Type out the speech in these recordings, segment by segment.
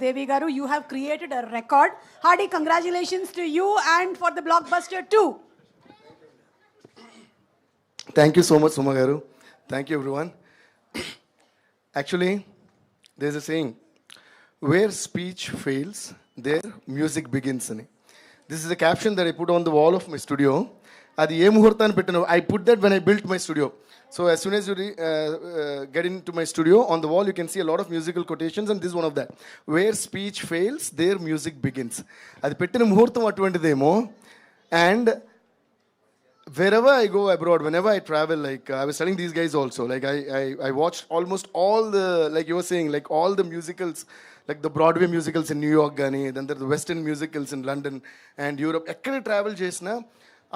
Devi Garu. You have created a record. Hearty congratulations to you and for the Blockbuster too. Thank you so much, Suma Garu. Thank you, everyone. Actually, there's a saying, where speech fails, there music begins. This is a caption that I put on the wall of my studio. Adi ఏ ముహూర్తాన్ని పెట్టాను, I put that when I built my studio. So as soon as you get into my studio, on the wall you can see a lot of musical quotations, and this is one of that. Where speech fails, there music begins. అది పెట్టిన ముహూర్తం అటువంటిదేమో. And wherever I go abroad, whenever I travel, like I was telling these guys also, like I watched almost all the, like you were saying, like all the musicals, like the Broadway musicals in New York gani, then the Western musicals in London and Europe. Ekkada travel chesna,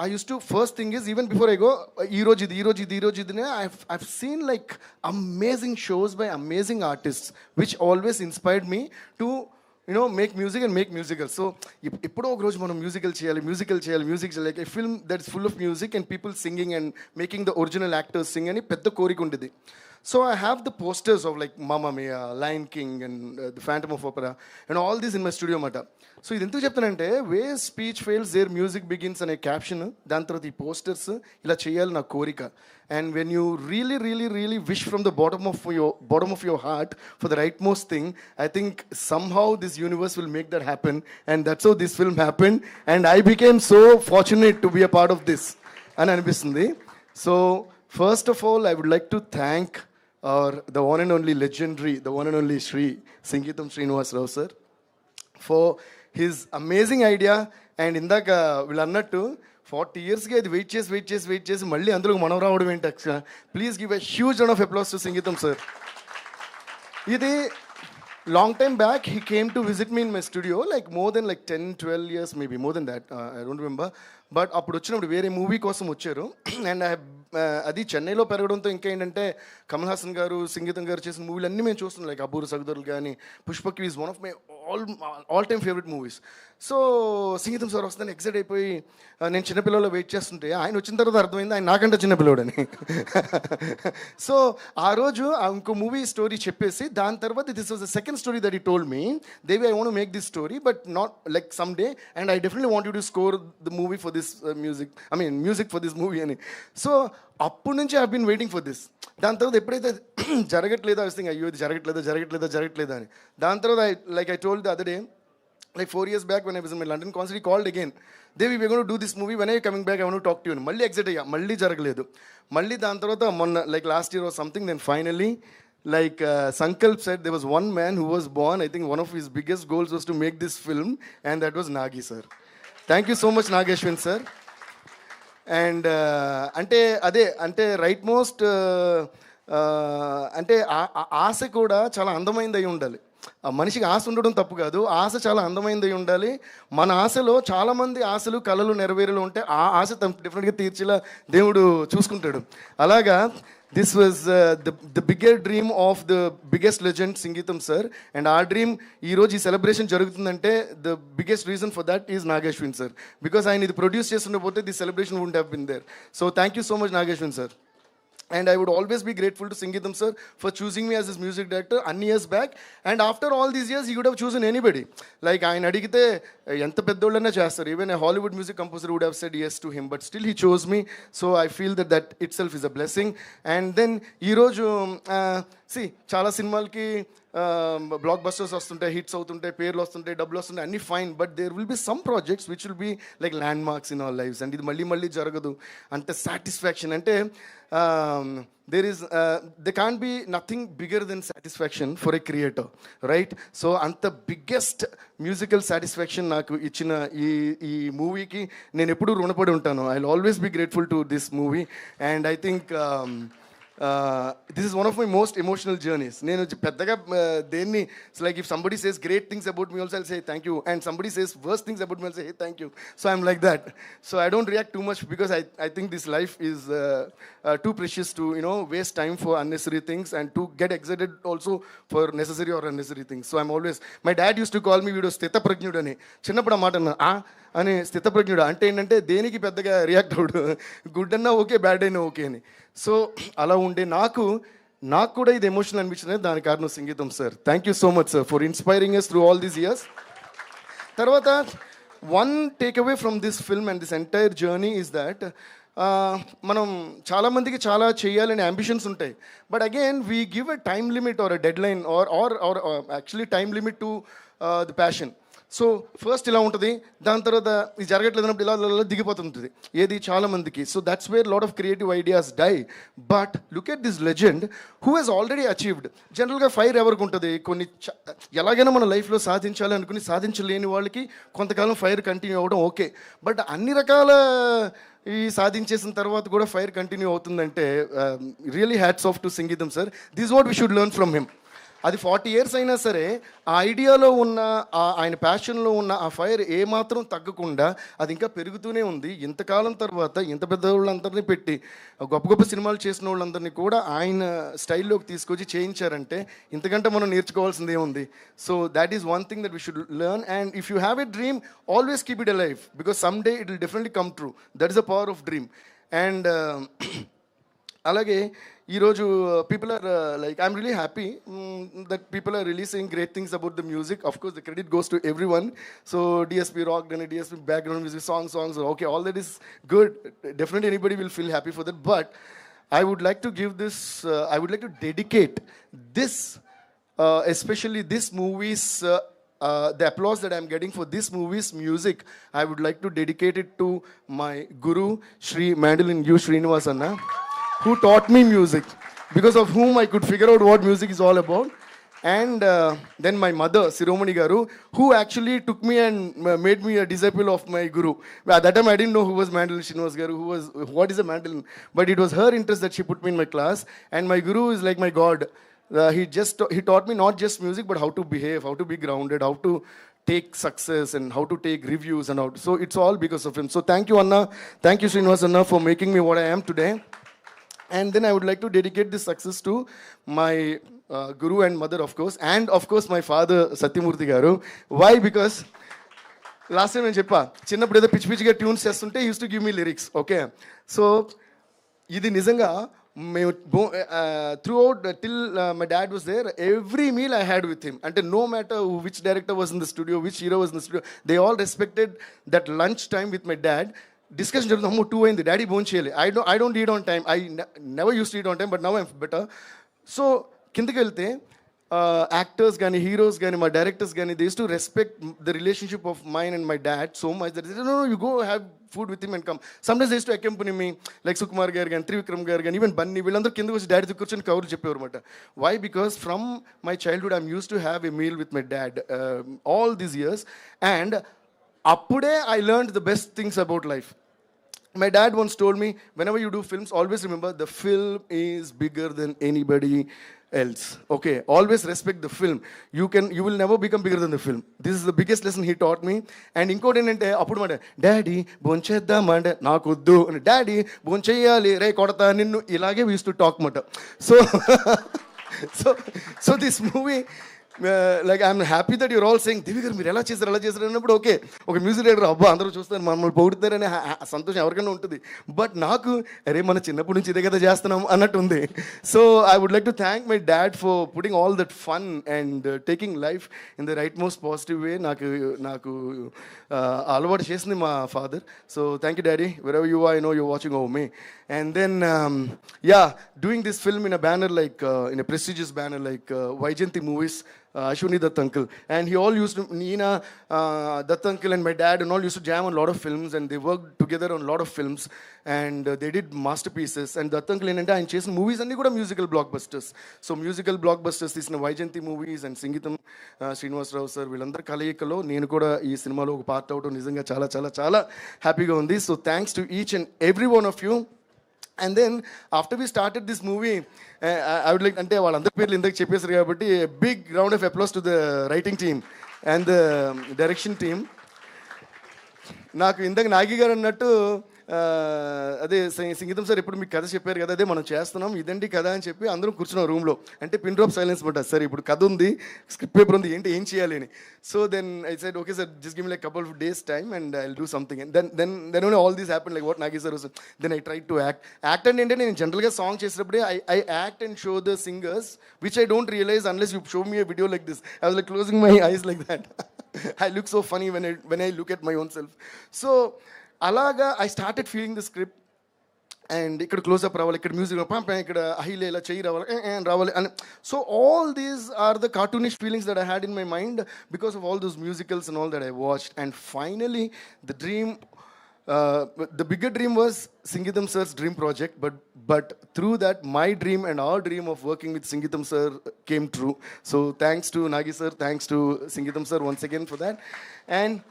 I used to, first thing is, even before I go, I've seen like amazing shows by amazing artists, which always inspired me to, you know, make music and make musicals. So, ippudo oka roju manam musical cheyali, like a film that's full of music and people singing and making the original actors sing ani pedda korika undedi. So I have the posters of like Mamma Mia, Lion King and the Phantom of Opera and all this in my studio mata. So ఇది ఎందుకు చెప్తానంటే, where speech fails there music begins అనే caption, దాని తర్వాత ఈ posters ఇలా చేయాలి నా కోరిక. And when you really wish from the bottom of your heart for the rightmost thing, I think somehow this universe will make that happen, and that's how this film happened, and I became so fortunate to be a part of this అని అనిపిస్తుంది. So first of all, I would like to thank the one and only legendary, the one and only Singeetham Srinivasa sir for his amazing idea. And ఇందాక వీళ్ళు అన్నట్టు 40 yearsకి అది wait చేసి మళ్ళీ అందులో మనం రావడం ఏంటి Aksha. Please give a huge round of applause to Singeetam sir. ఇది long time back he came to visit me in my studio, like more than like 10-12 years, maybe more than that, I don't remember. But అప్పుడు వచ్చినప్పుడు వేరే movie కోసం వచ్చారు. And అది చెన్నైలో పెరగడంతో ఇంకా ఏంటంటే కమల్ హాసన్ గారు, సంగీతం గారు చేసిన మూవీలు అన్నీ మేము చూస్తున్నాం, లైక్ అబూర్ సగదరులు కానీ, పుష్పకి is one of my all time favourite movies. So Singeetam sir వస్తుందని ఎక్సైట్ అయిపోయి నేను చిన్నపిల్లల్లో వెయిట్ చేస్తుంటే, ఆయన వచ్చిన తర్వాత అర్థమైంది ఆయన నాకంటే చిన్నపిల్లడని. సో ఆ రోజు ఇంకో మూవీ స్టోరీ చెప్పేసి, దాని తర్వాత this was the second story that he told me, Devi I want to make this story but not like some day, and I definitely want you to score the movie for this music for this movie అని. So అప్పటి నుంచి I been waiting for this. దాని తర్వాత ఎప్పుడైతే జరగట్లేదో I think, అయ్యో ఇది జరగట్లేదా అని. దాని తర్వాత I told the other day, like 4 years back when I was in my London concert, he called again, Devi, we're going to do this movie, when are you coming back, I want to talk to you. Malli exit ayya, malli jaragaledu, malli dan tarvata monna like last year or something, then finally like Sankalp said, there was one man who was born, I think one of his biggest goals was to make this film, and that was Nagi sir. Thank you so much Ashwin sir. And అంటే right most అంటే ఆశ కూడా చాలా అందమైనది అయి ఉండాలి. మనిషికి ఆశ ఉండడం తప్పు కాదు, ఆశ చాలా అందమైనది ఉండాలి. మన ఆశలో చాలామంది ఆశలు కళలు నెరవేరులు ఉంటే ఆ ఆశ డెఫినెట్గా తీర్చేలా దేవుడు చూసుకుంటాడు. అలాగా this was the bigger dream of the biggest legend Singeetham sir, and our dream ee roju ee celebration jarugutundante the biggest reason for that is Ashwin sir, because I need to produce chestunapothe this celebration wouldn't have been there. So thank you so much Ashwin sir. And I would always be grateful to Singeetham sir for choosing me as his music director అన్ని years back. And after all these years, he could have chosen anybody. Like ఆయన అడిగితే ఎంత పెద్దోళ్ళైనా చేస్తారు. Even a Hollywood music composer would have said yes to him. But still he chose me. So I feel that itself is a blessing. And then ఈరోజు చాలా సినిమాలకి black busters వస్తుంటాయి, hits అవుతుంటాయి, పేర్లు వస్తుంటాయి, డబ్బులు వస్తుంటాయి, అన్నీ fine. But there will be some projects which will be like landmarks in our lives. And ఇది మళ్ళీ జరగదు అంటే సాటిస్ఫాక్షన్ అంటే there can't be nothing bigger than satisfaction for a creator, right? So anta biggest musical satisfaction నాకు ఇచ్చిన ఈ మూవీకి నేను ఎప్పుడూ రుణపడి ఉంటాను. I'll always be grateful to this movie, and I think this is one of my most emotional journeys. నేను పెద్దగా దేన్ని, it's like if somebody says great things about me also I'll say thank you, and somebody says worst things about me I'll say hey thank you. So I'm like that. So I don't react too much because I think this life is too precious to, you know, waste time for unnecessary things and to get excited also for necessary or unnecessary things. So I'm always, my dad used to call me వీడు స్థితప్రజ్ఞుడు అని. చిన్నప్పుడు ఆ మాట అని స్థితప్రజ్ఞుడు అంటే ఏంటంటే దేనికి పెద్దగా రియాక్ట్ అవ్వడు, గుడ్ అన్నా ఓకే బ్యాడ్ అయినా ఓకే అని. సో అలా ఉండే నాకు నాకు కూడా ఇది ఎమోషనల్ అనిపించింది, దాని కారణం Singeetam sir. Thank you so much sir for inspiring us through all these years. తర్వాత one take away from this film and this entire journey is that మనం చాలామందికి చాలా చేయాలనే అంబిషన్స్ ఉంటాయి, but again we give a time limit or a deadline or actually time limit to the passion. So first ఇలా ఉంటుంది, దాని తర్వాత ఇది జరగట్లేదు అన్నప్పుడు ఇలా దిగిపోతుంటుంది ఏది చాలామందికి. So that's where lot of creative ideas die. But look at this legend who he's already achieved. జనరల్గా ఫైర్ ఎవరికి ఉంటుంది, కొన్ని ఎలాగైనా మన లైఫ్లో సాధించాలి అనుకుని సాధించలేని వాళ్ళకి కొంతకాలం ఫైర్ కంటిన్యూ అవ్వడం ఓకే, బట్ అన్ని రకాల ఈ సాధించేసిన తర్వాత కూడా ఫైర్ కంటిన్యూ అవుతుందంటే రియలీ హ్యాట్స్ ఆఫ్ టు సంగీతం sir. This what we should learn from him. అది 40 years అయినా సరే ఆ ఐడియాలో ఉన్న ఆయన ప్యాషన్లో ఉన్న ఆ ఫైర్ ఏమాత్రం తగ్గకుండా అది ఇంకా పెరుగుతూనే ఉంది. ఇంతకాలం తర్వాత ఇంత పెద్ద వాళ్ళందరినీ పెట్టి గొప్ప గొప్ప సినిమాలు చేసిన వాళ్ళందరినీ కూడా ఆయన స్టైల్లోకి తీసుకొచ్చి చేయించారంటే ఇంతకంటే మనం నేర్చుకోవాల్సింది ఏముంది. So that is one thing that we should learn. And if you have a dream, always keep it a life, because someday it will definitely come true. That is the power of dream. And అలాగే ఈరోజు people are like I'm really happy that people are releasing great things about the music. Of course the credit goes to everyone. So DSP rock and DSP background music, songs, okay, all that is good. Definitely anybody will feel happy for that. But I would like to give this, I would like to dedicate this, especially this movie's, the applause that I'm getting for this movie's music, I would like to dedicate it to my guru, Shri Mandolin U. Srinivasa, who taught me music, because of whom I could figure out what music is all about. And then my mother, Siromani Garu, who actually took me and made me a disciple of my guru. At that time I didn't know who was Mandolin Srinivasa Garu, what is a mandolin, but it was her interest that she put me in my class. And my guru is like my god. He taught me not just music, but how to behave, how to be grounded, how to take success, and how to take reviews, and how to, so it's all because of him. So thank you Anna, thank you Srinivasa Anna for making me what I am today. And then I would like to dedicate this success to my guru and mother, of course, and of course my father Satyamurthy Garu. Why? Because last time నేను చెప్పా, చిన్నప్పుడు ఏదో పిచ్చి పిచ్చిగా tunes చేస్తుంటే used to give me lyrics. Okay, so ఇది నిజంగా మేము throughout till my dad was there, every meal I had with him. అంటే no matter which director was in the studio, which hero was in the studio, they all respected that lunch time with my dad. Discussion జరుగుతుంది, అమ్మో 2 అయింది, daddy phone చేయాలి. I don't eat on time, I never used to eat on time, but now I'm better. So కిందకి వెళ్తే actors కానీ heroes కానీ మా directors కానీ they use to respect the relationship of mine and my dad so much that no you go have food with him and come. Sometimes they use to accompany me, like Sukumar గారు కానీ త్రివిక్రమ్ గారు కానీ even Bunny, వీళ్ళందరూ కిందకి వచ్చి డాడీతో కూర్చొని కవర్లు చెప్పేవారు అనమాట. Why? Because from my childhood I'm used to have a meal with my dad all these years. And అప్పుడే I learned the best things about life. My dad once told me, whenever you do films, always remember the film is bigger than anybody else. Okay, always respect the film. You will never become bigger than the film. This is the biggest lesson he taught me. And inkoti entante appudu mata daddy boncheddam ante nakoddu, daddy boncheyali re kodata ninnu, ilage we used to talk mata. So this movie, like I'm happy that you're all saying Devi garu మీరు ఎలా చేశారు అన్నప్పుడు okay, ఒక music director అబ్బా అందరూ చూస్తారు మమ్మల్ని పొగుడుతారనే సంతోషం ఎవరికైనా ఉంటుంది. బట్ నాకు అరే మన చిన్నప్పటి నుంచి ఇదే కదా చేస్తున్నాం అన్నట్టు ఉంది. So I would like to thank my dad for putting all that fun and taking life in the right most positive way. నాకు అలవాటు చేసింది మా father. So thank you daddy, wherever you are, I know you're watching over me. And then doing this film in a banner like in a prestigious banner like Vyjayanthi movies, Ashwin Dutt uncle, and he all used to, Neena Dutt uncle and my dad and all used to jam on a lot of films, and they worked together on a lot of films, and they did masterpieces. And Dutt uncle ఏంటంటే ఆయన చేసిన movies అన్నీ కూడా musical blockbusters. So musical blockbusters తీసిన Vyjayanthi movies and Singeetam, Srinivasarao sir వీళ్ళందరి కలయికలో నేను కూడా ఈ సినిమాలో ఒక పార్ట్ అవడం నిజంగా చాలా చాలా చాలా హ్యాపీగా ఉంది. So thanks to each and every one of you. And then after we started this movie, I would like, అంటే వాళ్ళందరి పేర్లు ఇందాక చెప్పేశారు కాబట్టి big round of applause to the writing team and the direction team. నాకు ఇందాక నాగి గారు అన్నట్టు అదే సంగీతం సార్ ఇప్పుడు మీకు కథ చెప్పారు కదా, అదే మనం చేస్తున్నాం, ఇదండి కథ అని చెప్పి అందరం కూర్చున్నాం రూమ్లో. అంటే పిన్ డ్రాప్ సైలెన్స్ పడ్డా, సార్ ఇప్పుడు కథ ఉంది, స్క్రిప్ట్ పేపర్ ఉంది, ఏంటి ఏం చేయాలి అని. So then I said okay sir, just give me like couple of days time and I will do something. And then only all these happen like what Nagi sir. Then I try to act అంటే ఏంటంటే నేను జనరల్గా song చేసేటప్పుడే I act and show the singers which I don't realise unless you show me a video like this. I was like closing my eyes like that. I look so funny when I look at my own self. So అలాగా I started feeling the script. And ఇక్కడ close up రావాలి, ఇక్కడ music ఇక్కడ హైలే ఇలా చెయ్యి రావాలి రావాలి అని. So all these are the cartoonish feelings that I had in my mind because of all those musicals and all that I watched. And finally the dream, the bigger dream was Singeetham sir's dream project, but through that my dream and our dream of working with Singeetham sir came true. So thanks to Nagi sir, thanks to Singeetham sir once again for that. And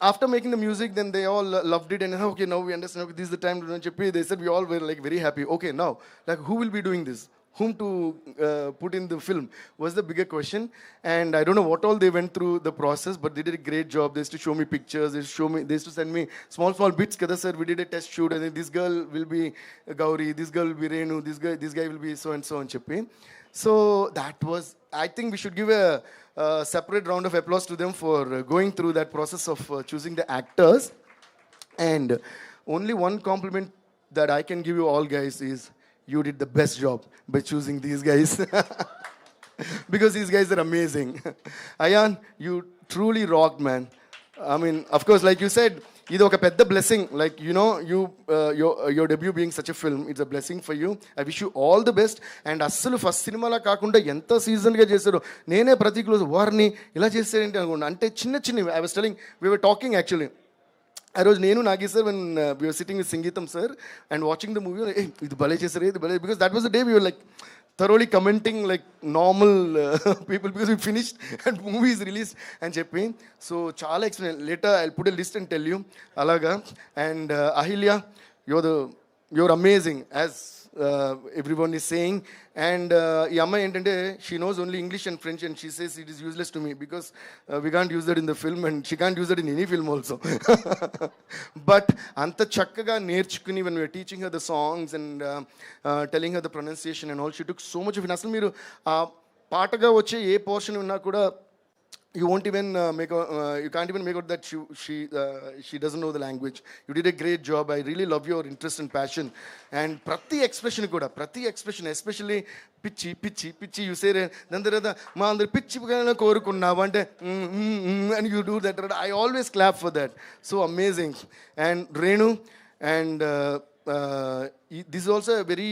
after making the music, then they all loved it, and okay, now we understand, okay, this is the time to cheppi. They said we all were like very happy. Okay, now like who will be doing this, whom to put in the film was the bigger question. And I don't know what all they went through the process, but they did a great job. They used to show me pictures, they used to send me small bits. Kada sir, we did a test shoot, and this girl will be Gauri, this girl will be Renu, this guy will be so and so and cheppi. So that was, I think we should give a separate round of applause to them for going through that process of choosing the actors. And only one compliment that I can give you all guys is you did the best job by choosing these guys. Because these guys are amazing. Ayan, you truly rocked, man. I mean, of course, like you said, ఇది ఒక పెద్ద blessing. Like you know your debut being such a film, it's a blessing for you. I wish you all the best. And అస్సలు first సినిమాలా కాకుండా ఎంత సీజన్గా చేశారు. నేనే ప్రతి క్లోజ్ వారిని ఇలా చేశారేంటి అనుకోండి. అంటే చిన్నవి I was telling, we were talking actually ఆ రోజు నేను Nagi sir when we were sitting with Singeetam sir and watching the movie, ఇది భలే చేశారు, ఇది భలే, because that was the day we were like thoroughly commenting like normal people, because we finished and movie is released and cheppi. So chaala explain later, I'll put a list and tell you alaga. And Ahilya, you're amazing, as everyone is saying. And ఈ అమ్మాయి ఏంటంటే she knows only English and French, and she says it is useless to me because we can't use that in the film, and she can't use that in any film also. But అంత చక్కగా నేర్చుకుని when we were teaching her the songs and telling her the pronunciation and all, she took so much of it. అసలు మీరు పాటగా వచ్చే ఏ portion ఉన్నా కూడా you won't even you can't even make out that she doesn't know the language. You did a great job. I really love your interest and passion. And prati expression, especially పిచ్చి you say then there మా అందరు పిచ్చి కోరుకున్నావు అంటే and you do that. I always clap for that. So amazing. And Renu, and this is also a very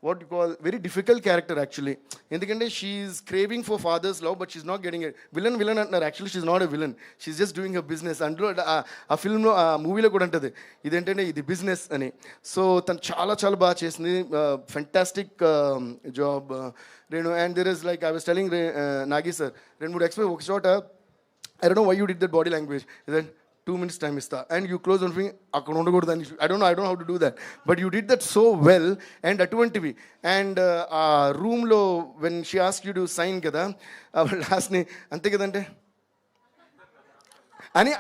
what you call very difficult character actually. Endukante she is craving for father's love, but she's not getting it. Villain antaru, actually she's not a villain, she's just doing her business. Andlo ఆ film lo, ఆ movie lo kuda antadi identante idi business ani. So tan చాలా baga chesindi, fantastic job Renu. And there is, like I was telling Nagi sir, Renu would explain oka chota, I don't know why you did that body language, is that 2 minutes time ista and you close one finger akkada undakodani. I don't know how to do that, but you did that so well. And atvantivi, and room lo when she asked you to sign kada, last ni ante kadante ani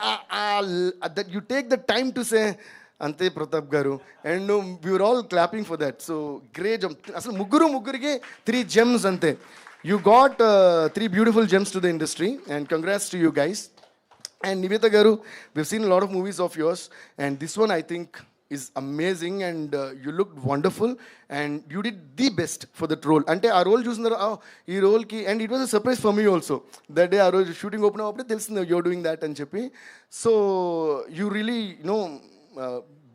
that you take the time to say ante Pratap garu, and we were all clapping for that. So great job. Asalu mugguriki 3 gems ante. You got 3 beautiful gems to the industry, and congrats to you guys. And Nivetha garu, we've seen a lot of movies of yours, and this one I think is amazing, and you looked wonderful, and you did the best for that role. Ante aa role chusindara ee role ki, and it was a surprise for me also. That day aa role shooting open appude telusindi you're doing that and cheppi. So you really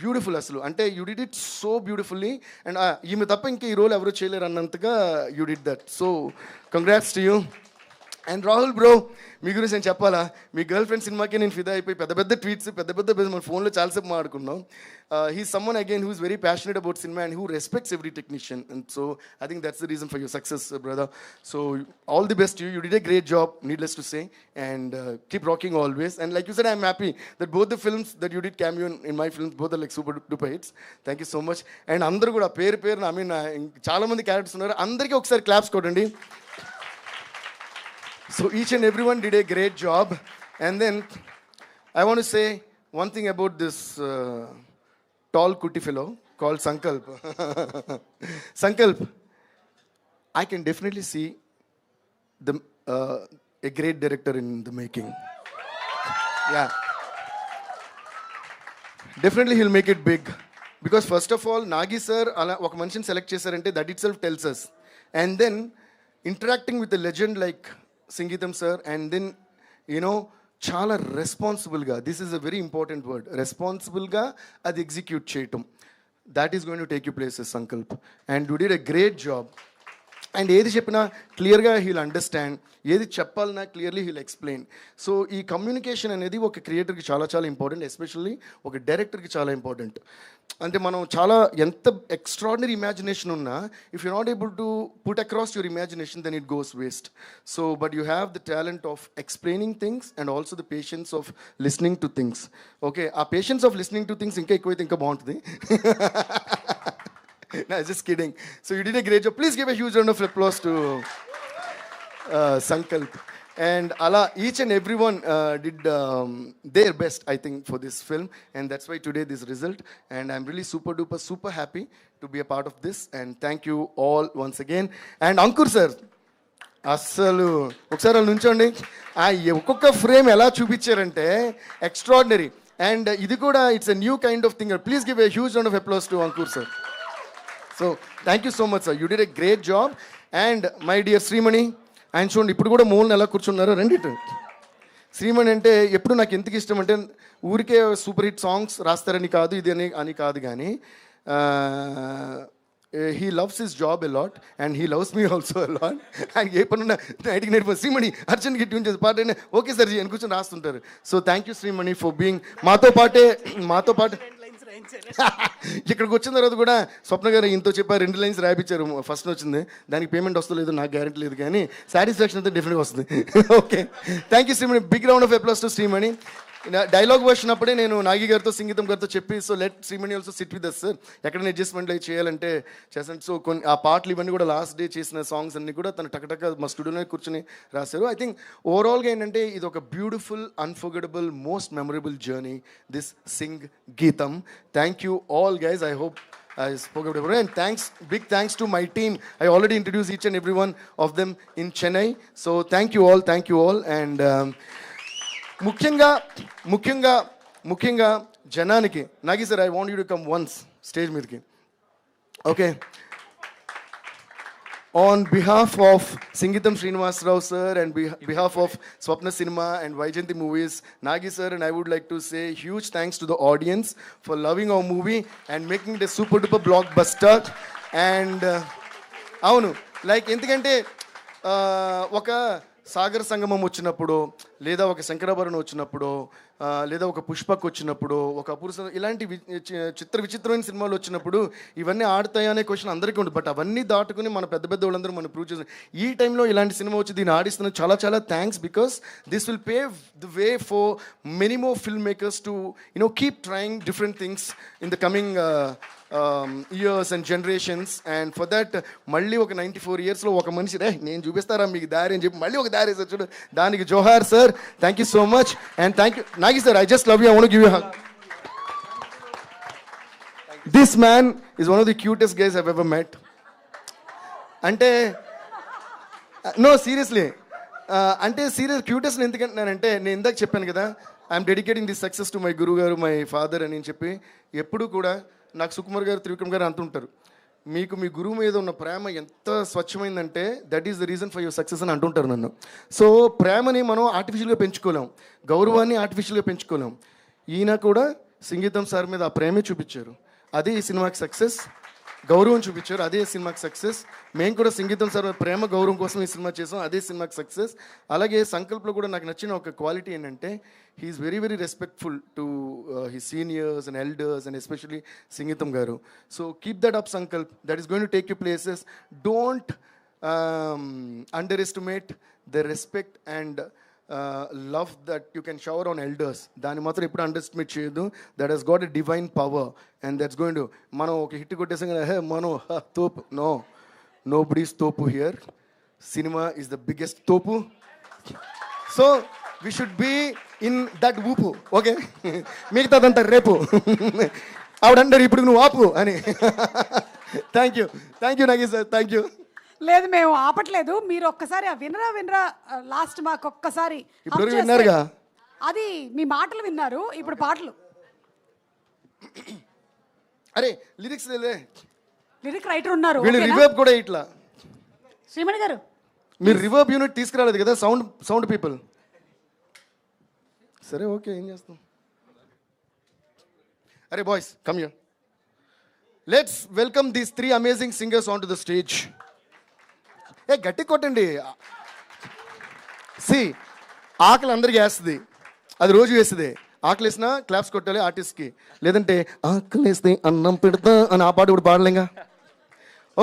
beautiful అసలు. అంటే you did it so beautifully, and ఈమె తప్ప ఇంకా ఈ role ఎవరు చేయలేరు అన్నంతగా you did that. So congrats to you. And Rahul bro, మీ గురించి నేను చెప్పాలా, మీ గర్ల్ ఫ్రెండ్ సినిమాకి నేను ఫిదా అయిపోయి పెద్ద ట్వీట్స్ మన ఫోన్లో చాలాసేపు మాట్లాడుకున్నాం. He's someone again who is very passionate about cinema and who respects every technician. And so I think that's the reason for your success brother. So all the best you did a great job, needless to say, and keep rocking always. And like you said, I'm happy that both the films that you did cameo in my films both are like super duper hits. Thank you so much. And అందరూ కూడా పేరు I mean చాలామంది characters ఉన్నారు, అందరికీ ఒకసారి claps కొట్టండి. So each and everyone did a great job. And then I want to say one thing about this tall kutti fellow called Sankalp. Sankalp, I can definitely see the a great director in the making. Yeah. Definitely he'll make it big. Because first of all, Nagi sir ala oka manishini select chesarante that itself tells us. And then interacting with a legend like Singeetham sir, and then చాలా రెస్పాన్సిబుల్గా, this is a very important word, రెస్పాన్సిబుల్గా అది execute చేయటం, that is going to take you places Sankalp. And you did a great job. And ఏది చెప్పినా క్లియర్గా he'll understand, ఏది చెప్పాలన్నా క్లియర్లీ హీల్ ఎక్స్ప్లెయిన్. సో ఈ కమ్యూనికేషన్ అనేది ఒక క్రియేటర్కి చాలా చాలా ఇంపార్టెంట్, ఎస్పెషల్లీ ఒక డైరెక్టర్కి చాలా ఇంపార్టెంట్. అంటే మనం చాలా ఎంత ఎక్స్ట్రాడినరీ ఇమాజినేషన్ ఉన్నా, if you not able to put across your imagination then it goes waste. So but you have the talent of explaining things and also the patience of listening to things. Okay, ఆ patience of listening to things ఇంకా ఎక్కువైతే ఇంకా బాగుంటుంది. No, just kidding. So you did a great job. Please give a huge round of applause to Sankalp. And Allah, each and everyone did their best, I think, for this film. And that's why today this result. And I'm really super duper, super happy to be a part of this. And thank you all once again. And Ankur sir, అస్సలు ఒకసారి వాళ్ళు నుంచోండి. ఒక్కొక్క frame ఎలా చూపించారంటే extraordinary. And ఇది కూడా it's a new kind of thing. Please give a huge round of applause to Ankur sir. So thank you so much sir, you did a great job. And my dear Shreemani, ఆయన చూడండి ఇప్పుడు కూడా మూలను ఎలా కూర్చున్నారు, రెండిటు. శ్రీమణి అంటే ఎప్పుడు నాకు ఎందుకు ఇష్టం అంటే, ఊరికే సూపర్ హిట్ సాంగ్స్ రాస్తారని కాదు, ఇది అని కాదు, కానీ he loves his job a lot and he loves me also a lot. And ఏ పనున్నా నైట్కి నైట్ శ్రీమణి అర్జెంట్గా ట్యూన్ చేసి పాట ఓకే సార్ అని కూర్చొని రాస్తుంటారు. So thank you Srimani for being మాతో పాటు ఇక్కడికి వచ్చిన తర్వాత కూడా స్వప్న గారు ఇంతో చెప్పారు, 2 లైన్స్ రాయించారు. ఫస్ట్ వచ్చింది, దానికి పేమెంట్ వస్తలేదు, నాకు గ్యారెంటీ లేదు, కానీ సాటిస్ఫాక్షన్ అయితే డెఫినెట్గా వస్తుంది. Okay, thank you Srimani. Big round of applause to Srimani. Dialogue వచ్చినప్పుడే నేను నాగి గారితో సింగీతం గారితో చెప్పి, so let Srimani also sit with us sir, ఎక్కడైనా అడ్జస్ట్మెంట్ అవి చేయాలంటే చేస్తాను. సో కొన్ని ఆ పాటలు ఇవన్నీ కూడా లాస్ట్ డే చేసిన సాంగ్స్ అన్నీ కూడా తను టకటక మా స్టూడియోలో కూర్చొని రాశారు. ఐ థింక్ ఓవరాల్గా ఏంటంటే ఇది ఒక beautiful, unforgettable, most memorable journey, this Singeetham. Thank you all guys. I hope I spoke about it. And big thanks to my team. I already introduced each and every one of them in Chennai. So thank you all. And ముఖ్యంగా జనానికి, Nagi sir, I want you to come once stage మీదకి. Okay, on behalf of Singeetham Srinivasa sir and behalf of Swapna Cinema and Vyjayanthi movies, Nagi sir and I would like to say huge thanks to the audience for loving our movie and making it a super duper blockbuster. And అవును, like ఎందుకంటే ఒక సాగర సంగమం వచ్చినప్పుడు, లేదా ఒక శంకరాభరణం వచ్చినప్పుడు, లేదా ఒక పుష్పక్ వచ్చినప్పుడు, ఒక అపూర్వ, ఇలాంటి విచిత్రమైన సినిమాలు వచ్చినప్పుడు ఇవన్నీ ఆడతాయా అనే క్వశ్చన్ అందరికీ ఉంటుంది. బట్ అవన్నీ దాటుకుని మన పెద్ద వాళ్ళందరూ మనం ప్రూవ్ చేసాం. ఈ టైంలో ఇలాంటి సినిమా వచ్చి దీన్ని ఆడిస్తున్న చాలా చాలా thanks, because this will pave the way for many more filmmakers to keep trying different things in the coming years and generations. And for that మళ్ళీ ఒక 94 yearsలో ఒక మనిషి నేను చూపిస్తారా మీకు దారి అని చెప్పి మళ్ళీ ఒక దారి వేసారు చూడు, దానికి జోహార్ sir. Thank you so much. And thank you Nagi sir, I just love you, I want to give you hug. This man is one of the cutest guys I've ever met. అంటే నో సీరియస్లీ, అంటే serious cutest ఎందుకంటున్నానంటే, నేను ఇందాక చెప్పాను కదా, I'm dedicating this success to my గురువు గారు, my father అని చెప్పి. ఎప్పుడు కూడా నాకు సుకుమార్ గారు, త్రివిక్రమ్ గారు అంటుంటారు, మీకు మీ గురువు మీద ఉన్న ప్రేమ ఎంత స్వచ్ఛమైందంటే that is the reason for your success అని అంటుంటారు నన్ను. సో ప్రేమని మనం ఆర్టిఫిషియల్గా పెంచుకోలేం, గౌరవాన్ని ఆర్టిఫిషియల్గా పెంచుకోలేం. ఈయన కూడా సంగీతం సార్ మీద ఆ ప్రేమే చూపించారు, అదే ఈ సినిమాకి సక్సెస్. గౌరవం చూపించారు, అదే సినిమాకి సక్సెస్. మేము కూడా సంగీతం సార్ ప్రేమ గౌరవం కోసం ఈ సినిమా చేసాం, అదే సినిమాకి సక్సెస్. అలాగే సంకల్ప్లో కూడా నాకు నచ్చిన ఒక క్వాలిటీ ఏంటంటే, he's very very respectful to his seniors and elders and especially Singeetam గారు. So keep that up Sankalp, that is going to take you places. Don't underestimate the respect and love that you can shower on elders. దాన్ని మాత్రం ఎప్పుడు underestimate చేయొద్దు. That he's got a divine power and that's going to, మనం ఒక hit కొట్టేసాం కదా, మనం తోపు, నో బడీస్ తోపు here. Cinema is the biggest తోపు. So we should be in that ఊపు. ఓకే, మిగతాదంతా రేపు. ఆవిడ అంటారు ఇప్పుడు నువ్వు ఆపు అని. Thank you Nagesh sir, thank you. లేదు మేము ఆపట్లేదు, మీరు ఒక్కసారి ఆ వినరా లాస్ట్ మాకు ఒక్కసారి ఇప్పుడు hum చేస్తే. విన్నారుగా. అది మీ మాటలు విన్నారు, ఇప్పుడు పాటలు. అరే లిరిక్స్ లిరిక్ రైటర్ ఉన్నారు. వీళ్ళు ఓకేనా? రివర్బ్ కూడా ఇట్లా. శ్రీమణి గారు మీరు రివర్బ్ యూనిట్ తీసుకురాలేదు కదా, సౌండ్ పీపుల్. సరే ఓకే, ఏం చేస్తాం. అరే boys come here, let's welcome these 3 amazing singers on to the stage. ఏ గట్టి కొట్టండి. సి ఆకలి అందరికి వేస్తుంది, అది రోజు వేస్తుంది. ఆకలి వేసినా క్లాప్స్ కొట్టాలి ఆర్టిస్ట్కి, లేదంటే ఆకలి వేస్తే అన్నం పెడతా అని ఆ పాట కూడా పాడలేంగా.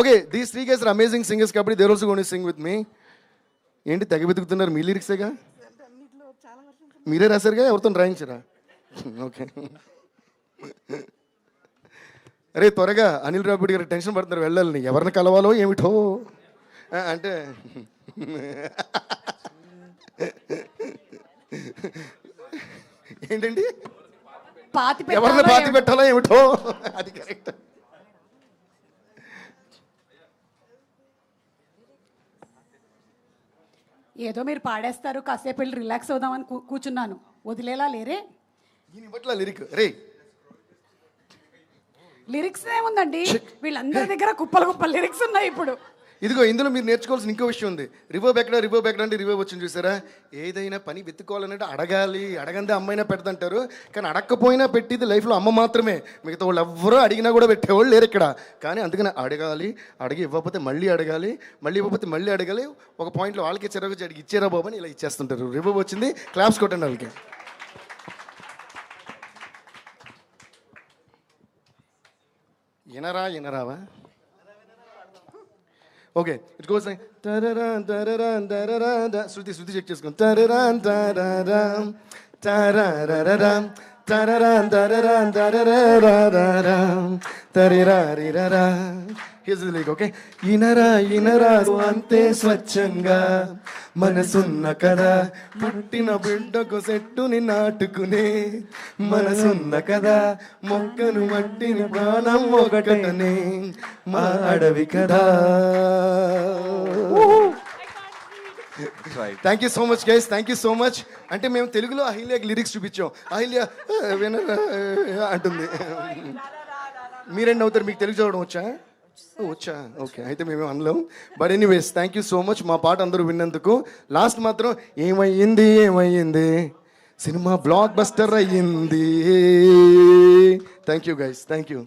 Okay, these 3 guys are amazing singers కాబట్టి they are also going to sing with me. ఏంటి తెగ వెతుకుతున్నారు, మీ లిరిక్సేగా మీరే రాశారుగా, ఎవరితో రాయించారా? ఓకే. అరే త్వరగా అనిల్ రావిపూడి గారు టెన్షన్ పడుతున్నారు, వెళ్ళాలని ఎవరిని కలవాలో ఏమిటో అంటే. ఏంటండి, ఎవరిని పాతి పెట్టాలో ఏమిటో, అది కరెక్ట్. ఏదో మీరు పాడేస్తారు, కాసేపు వెళ్ళి రిలాక్స్ అవుదామని కూర్చున్నాను, వదిలేలా లేరే. ఇప్పట్లో లిరిక్ రే లిరిక్స్ ఏముందండి, వీళ్ళందరి దగ్గర కుప్పల లిరిక్స్ ఉన్నాయి ఇప్పుడు. ఇదిగో ఇందులో మీరు నేర్చుకోవాల్సిన ఇంకో విషయం ఉంది. రివర్బ్ ఎక్కడ అంటే రివర్బ్ వచ్చింది చూసారా. ఏదైనా పని వెతుక్కోవాలంటే అడగందే అమ్మైనా పెడతంటారు, కానీ అడగకపోయినా పెట్టింది లైఫ్లో అమ్మ మాత్రమే. మిగతా వాళ్ళు ఎవ్వరూ అడిగినా కూడా పెట్టేవాళ్ళు లేరు ఇక్కడ. కానీ అందుకని అడిగి ఇవ్వకపోతే మళ్ళీ అడగాలి, మళ్ళీ ఇవ్వకపోతే మళ్ళీ అడగాలి. ఒక పాయింట్లో వాళ్ళకి ఇచ్చారా అడిగి ఇచ్చారా బాబు అని ఇలా ఇచ్చేస్తుంటారు. రివర్బ్ వచ్చింది, క్లాప్స్ కొట్టండి వాళ్ళకి. వినరావా? ఓకే, ఇట్ గోస్ లైక్ తరరాన్ తరరాన్ తరరాన్. శృతి చెక్ చేసుకోండి. తరరాన్ తరరాం తరరరరం తరరాన్ తరరాన్ తరరరరరం తరిరారిరరా. Here's the lyric. ఓకే, ఇనరా అంతే స్వచ్ఛంగా మనసున్న కదా, పుట్టిన బిడ్డకు సెట్టుని నాటుకునే మనసున్న కదా, మొక్కను మట్టిని ప్రాణం ఒకటనే మా అడవి కదా. Thank you so much guys, thank you so much. అంటే మేము తెలుగులో అహిల్యకి లిరిక్స్ చూపించాం. అహిల్య అంటుంది. మీరేంటి అవుతారు, మీకు తెలుగు చదవడం వచ్చా? ఓకే, అయితే మేమేం అనలేం. But anyways thank you so much మా పాట అందరూ విన్నందుకు. లాస్ట్ మాత్రం ఏమయ్యింది సినిమా బ్లాక్ బస్టర్ అయ్యింది. Thank you guys, thank you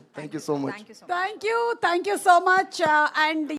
so much. Thank you so much. And